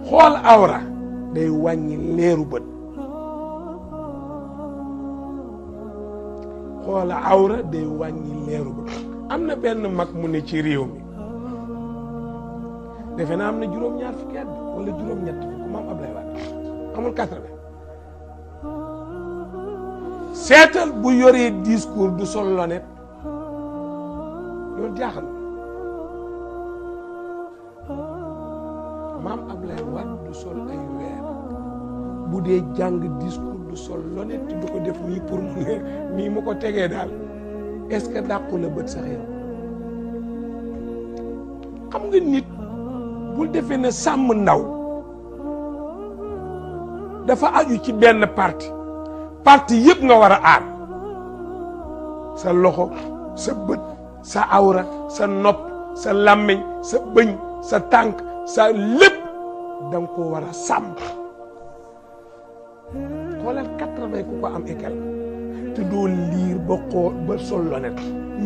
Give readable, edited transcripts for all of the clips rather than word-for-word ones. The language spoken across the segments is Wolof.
xool awra day wàññi leeru bët xool awra day wàññi leeru bët am na benn mag mu ne ci réew mi defe naa am na juróom-ñaar fukki at wala juróom-ñett fukk maam Ablaye Wade amul 80 seetal bu yoree discours du sol lonet loolu jaaxal maam Ablaye Wade du sol ay weer bu dee jàng discours du sol lonet te du ko def nii pour mu ne nii mu ko tegee daal est-ce que dàqu la bët sax yow xam nga nit bul defee ne sàmm ndaw dafa aju ci benn parti yëpp nga war a aar sa loxo sa bët sa awra sa nopp sa làmmiñ sa bëñ sa tànk sa lépp da nga ko war a sàmm xoolal 80 ku ko am ékel te doo liir ba xool ba sol lonet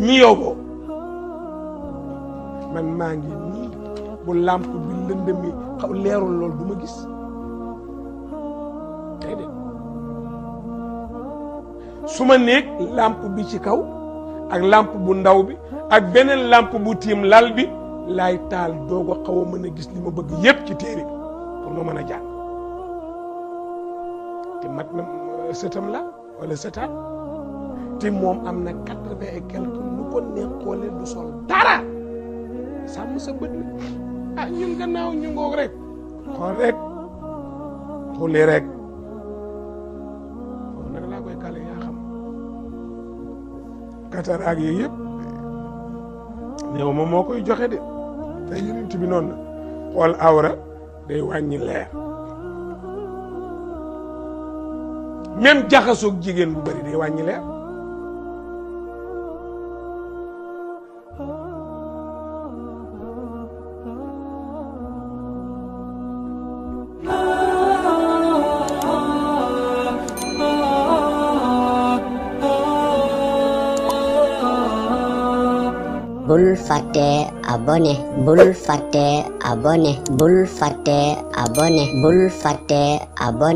ñi yow boo man maa ngi nii bu làmp bi lëndëmi xaw leerul loolu du ma gis tey de su ma néeg làmp bi ci kaw ak làmp bu ndaw bi ak beneen làmp bu tiim lal bi laay taal doog a xaw a mën a gis li ma bëgg yépp ci téere bi pour ma mën a jàng te mat na sëtam la wala sëtaat te moom am na 80 et quelque lu ko neex xoolee du sol dara sàmm sa bët la ah ñun gannaaw ñu ngoog rek xool rek xulli rek foofu nag laa koy kale yaa xam kataraag yi yëpp néew ma moo koy joxe de te Yonente bi noonu na xool awra day wàññi leer même jaxasoog jigéen bu bari day wàññi leer bul fàtte abonné bul fàtte abonné bul fàtte abonné bul fàtte abonné